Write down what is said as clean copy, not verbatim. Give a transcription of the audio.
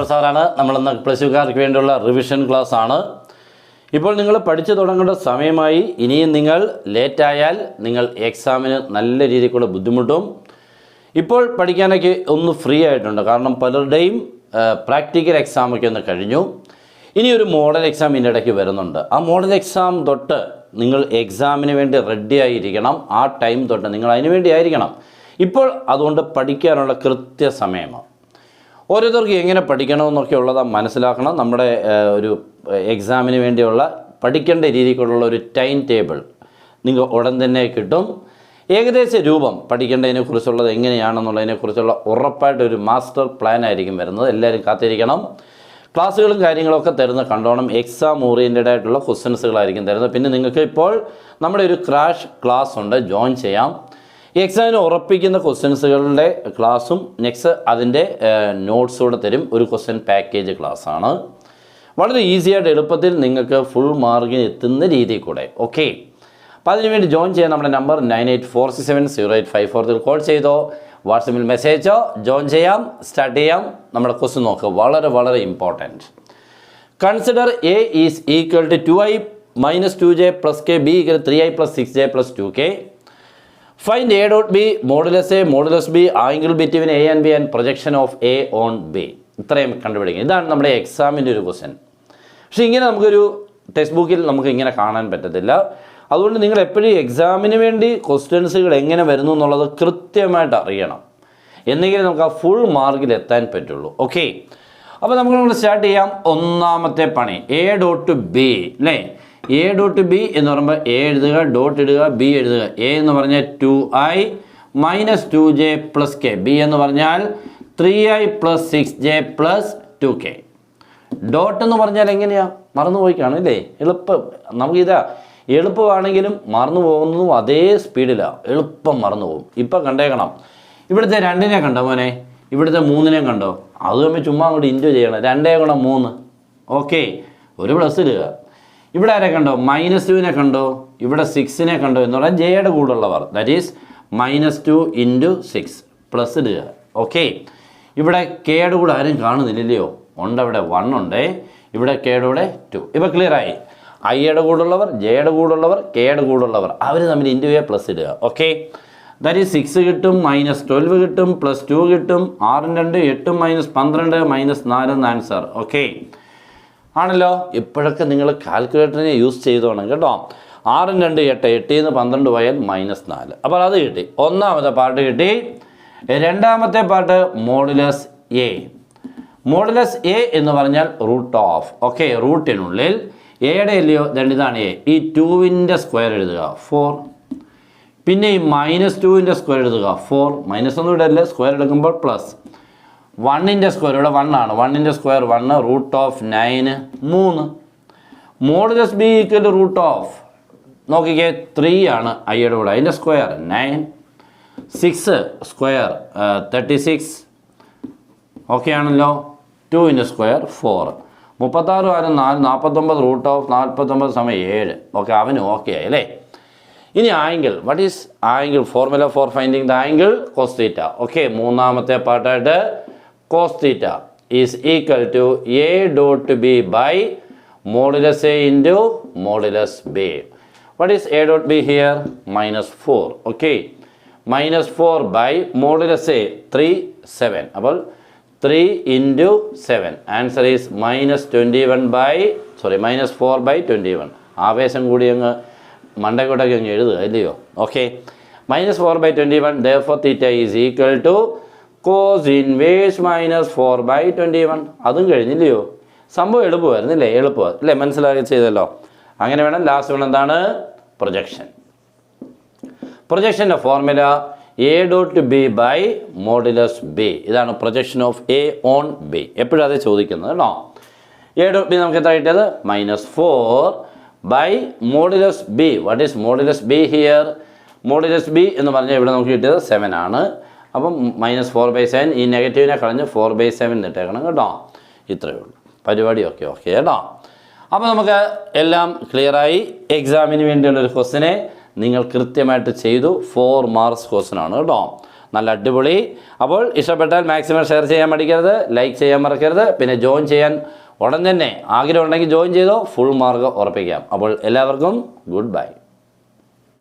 ജോബർ സാറാണ്. നമ്മളിന്ന് പ്ലസ് ടുക്കാർക്ക് വേണ്ടിയുള്ള റിവിഷൻ ക്ലാസ് ആണ്. ഇപ്പോൾ നിങ്ങൾ പഠിച്ചു തുടങ്ങേണ്ട സമയമായി. ഇനിയും നിങ്ങൾ ലേറ്റായാൽ നിങ്ങൾ എക്സാമിന് നല്ല രീതിക്കുള്ള ബുദ്ധിമുട്ടും. ഇപ്പോൾ പഠിക്കാനൊക്കെ ഒന്ന് ഫ്രീ ആയിട്ടുണ്ട്, കാരണം പലരുടെയും പ്രാക്ടിക്കൽ എക്സാമൊക്കെ ഒന്ന് കഴിഞ്ഞു. ഇനി ഒരു മോഡൽ എക്സാം ഇതിൻ്റെ ഇടയ്ക്ക് വരുന്നുണ്ട്. ആ മോഡൽ എക്സാം തൊട്ട് നിങ്ങൾ എക്സാമിന് വേണ്ടി റെഡി ആയിരിക്കണം. ആ ടൈം തൊട്ട് നിങ്ങൾ അതിന് വേണ്ടി ആയിരിക്കണം. ഇപ്പോൾ അതുകൊണ്ട് പഠിക്കാനുള്ള കൃത്യസമയമാണ്. ഓരോരുത്തർക്ക് എങ്ങനെ പഠിക്കണമെന്നൊക്കെ ഉള്ളത് മനസ്സിലാക്കണം. നമ്മുടെ ഒരു എക്സാമിന് വേണ്ടിയുള്ള പഠിക്കേണ്ട രീതിക്കുള്ള ഒരു ടൈം ടേബിൾ നിങ്ങൾ ഉടൻ തന്നെ കിട്ടും. ഏകദേശ രൂപം പഠിക്കേണ്ടതിനെക്കുറിച്ചുള്ളത് എങ്ങനെയാണെന്നുള്ളതിനെക്കുറിച്ചുള്ള ഉറപ്പായിട്ടൊരു മാസ്റ്റർ പ്ലാൻ ആയിരിക്കും വരുന്നത്. എല്ലാവരും കാത്തിരിക്കണം. ക്ലാസ്സുകളും കാര്യങ്ങളൊക്കെ തരുന്ന കണ്ടോണം. എക്സാം ഓറിയൻറ്റഡ് ആയിട്ടുള്ള ക്വസ്റ്റ്യൻസുകളായിരിക്കും തരുന്നത്. പിന്നെ നിങ്ങൾക്ക് ഇപ്പോൾ നമ്മുടെ ഒരു ക്രാഷ് ക്ലാസ് ഉണ്ട്, ജോയിൻ ചെയ്യാം. എക്സാമിന് ഉറപ്പിക്കുന്ന ക്വസ്റ്റ്യൻസുകളുടെ ക്ലാസ്സും നെക്സ്റ്റ് അതിൻ്റെ നോട്ട്സൂടെ തരും. ഒരു ക്വസ്റ്റ്യൻ പാക്കേജ് ക്ലാസ്സാണ്. വളരെ ഈസിയായിട്ട് എളുപ്പത്തിൽ നിങ്ങൾക്ക് ഫുൾ മാർക്കിന് എത്തുന്ന രീതിയിൽ കൂടെ. ഓക്കെ, അപ്പോൾ അതിനുവേണ്ടി ജോയിൻ ചെയ്യാൻ നമ്മുടെ നമ്പർ 9846708540 കോൾ ചെയ്തോ, വാട്സപ്പിൽ മെസ്സേജോ, ജോയിൻ ചെയ്യാം. സ്റ്റാർട്ട് ചെയ്യാം. നമ്മുടെ ക്വസ്റ്റ്യൻ നോക്കുക, വളരെ important. Consider A is equal to 2i - 2j + k, b = 3i + 6j + 2k. Find a dot b modulus a modulus b angle between a and b and projection of a on b. ഇത്രയും കണ്ടുപിടിക്കുക. ഇതാണ് നമ്മുടെ എക്സാമിൻ്റെ ഒരു question. പക്ഷേ ഇങ്ങനെ നമുക്കൊരു text ബുക്കിൽ നമുക്ക് ഇങ്ങനെ കാണാൻ പറ്റത്തില്ല. അതുകൊണ്ട് നിങ്ങൾ എപ്പോഴും എക്സാമിന് വേണ്ടി ക്വസ്റ്റ്യൻസുകൾ എങ്ങനെ വരുന്നു എന്നുള്ളത് കൃത്യമായിട്ട് അറിയണം. എന്നെങ്കിലും നമുക്ക് ആ ഫുൾ മാർക്കിൽ എത്താൻ പറ്റുള്ളൂ. ഓക്കെ, അപ്പോൾ നമുക്ക് സ്റ്റാർട്ട് ചെയ്യാം. ഒന്നാമത്തെ പണി a dot b അല്ലേ. a dot b എന്ന് പറയുമ്പോൾ a എഴുതുക, ഡോട്ട് ഇടുക, b എഴുതുക. a എന്ന് പറഞ്ഞാൽ 2i - 2j + k, b എന്ന് പറഞ്ഞാൽ 3i + 6j + 2k. ഡോട്ട് എന്ന് പറഞ്ഞാൽ എങ്ങനെയാണ്? മറന്നുപോയി കാണും അല്ലേ. നമുക്കിതാ എളുപ്പമാണെങ്കിലും മറന്നു പോകുന്നതും അതേ സ്പീഡിലാണ്. എളുപ്പം മറന്നു പോകും. ഇപ്പം കണ്ടേക്കണം, ഇവിടുത്തെ 2നെ കണ്ടോ മോനെ, ഇവിടുത്തെ 3നെ കണ്ടോ? അത് തമ്മിൽ ചുമ്മാ അങ്ങോട്ട് ഇൻറ്റു ചെയ്യണം. 2 × 3. ഓക്കെ, ഒരു പ്ലസ് ഇടുക. ഇവിടെ ആരെ കണ്ടോ? -2നെ കണ്ടോ? ഇവിടെ 6നെ കണ്ടോ? എന്ന് പറഞ്ഞാൽ ജെയുടെ കൂടുള്ളവർ, ദാറ്റ് ഈസ് -2 × 6 പ്ലസ് ഇടുക. ഓക്കെ, ഇവിടെ കെയുടെ കൂടെ ആരും കാണുന്നില്ലല്ലോ. ഉണ്ട്, അവിടെ 1 ഉണ്ട്. ഇവിടെ കെയുടെ കൂടെ 2. ഇപ്പോൾ ക്ലിയർ ആയി. ഐയുടെ കൂടുള്ളവർ, ജെയുടെ കൂടുള്ളവർ, കെയുടെ കൂടുള്ളവർ, അവർ തമ്മിൽ ഇൻറ്റു ചെയ്യുക, പ്ലസ് ഇടുക. ഓക്കെ, ദാറ്റ് ഈസ് 6 കിട്ടും, -12 കിട്ടും, +2 കിട്ടും, 6 2 8 -12 -4 എന്ന് ആൻസർ. ഓക്കെ ആണല്ലോ. ഇപ്പോഴൊക്കെ നിങ്ങൾ കാൽക്കുലേറ്ററിനെ യൂസ് ചെയ്തോണം കേട്ടോ. 6 2 8, 8 - 12 പോയാൽ -4. അപ്പോൾ അത് കിട്ടി. ഒന്നാമത്തെ പാർട്ട് കിട്ടി. രണ്ടാമത്തെ part modulus A. Modulus A എന്ന് പറഞ്ഞാൽ റൂട്ട് ഓഫ്. ഓക്കെ, റൂട്ടിനുള്ളിൽ എയുടെ ഇല്ലയോ, ഇതാണ് എ. ഈ 2ൻ്റെ സ്ക്വയർ എഴുതുക 4. പിന്നെ ഈ -2ൻ്റെ സ്ക്വയർ എഴുതുക 4. -1 ഇടല്ലേ, സ്ക്വയർ എടുക്കുമ്പോൾ പ്ലസ്. 1ൻ്റെ സ്ക്വയർ ഇവിടെ 1 ആണ്. 1ൻ്റെ square 1, √9 3. Modulus B equal to root of, നോക്കിക്കേ, 3 ആണ് ഐയുടെ കൂടെ, അതിൻ്റെ സ്ക്വയർ 9. 6 സ്ക്വയർ 36. ഓക്കെ ആണല്ലോ. 2ൻ്റെ സ്ക്വയർ 4. 36 4 49, √49 7. ഓക്കെ, അവന് ഓക്കെ ആയി അല്ലേ. ഇനി angle, what is angle? Formula for finding the angle cos θ. Okay, മൂന്നാമത്തെ പാർട്ടായിട്ട് cos θ is equal to a dot b by modulus a into modulus b. What is a dot b here? -4. Okay, -4 by modulus a 3 7. അപ്പോൾ 3 × 7. Answer is -4 by 21. ആവേശം കൂടി അങ്ങ് മണ്ടക്കോട്ടൊക്കെ അങ്ങ് എഴുതുക അല്ലയോ. Okay, -4 by 21. therefore θ is equal to cos inverse -4 by 21. അതും കഴിഞ്ഞില്ലയോ. സംഭവം എളുപ്പമായിരുന്നില്ലേ? എളുപ്പമാണ് അല്ലേ, മനസ്സിലാക്കി ചെയ്തല്ലോ. അങ്ങനെ വേണം. ലാസ്റ്റ് വേണം എന്താണ്? പ്രൊജക്ഷൻ. പ്രൊജക്ഷൻ്റെ formula a dot b by modulus b. ഇതാണ് projection of a on b. എപ്പോഴും അതേ ചോദിക്കുന്നത് കേട്ടോ. a dot b നമുക്ക് എത്ര കിട്ടിയത്? -4 by modulus b. What is modulus b here? Modulus b എന്ന് പറഞ്ഞാൽ ഇവിടെ നമുക്ക് കിട്ടിയത് 7 ആണ്. അപ്പം -4 by 7, ഈ നെഗറ്റീവിനെ കളഞ്ഞ് 4 by 7 ഇട്ടേക്കണം കേട്ടോ. ഇത്രയേ ഉള്ളൂ പരിപാടി. ഓക്കെ കേട്ടോ. അപ്പോൾ നമുക്ക് എല്ലാം ക്ലിയറായി. എക്സാമിന് വേണ്ടിയുള്ളൊരു ക്വസ്റ്റിനെ നിങ്ങൾ കൃത്യമായിട്ട് ചെയ്തു. 4 മാർക്സ് ക്വസ്റ്റ്യൻ ആണ് കേട്ടോ. നല്ല അടിപൊളി. അപ്പോൾ ഇഷ്ടപ്പെട്ടാൽ മാക്സിമം ഷെയർ ചെയ്യാൻ മടിക്കരുത്, ലൈക്ക് ചെയ്യാൻ മറക്കരുത്. പിന്നെ ജോയിൻ ചെയ്യാൻ ഉടൻ തന്നെ ആഗ്രഹമുണ്ടെങ്കിൽ ജോയിൻ ചെയ്തോ, ഫുൾ മാർക്ക് ഉറപ്പിക്കാം. അപ്പോൾ എല്ലാവർക്കും ഗുഡ് ബൈ.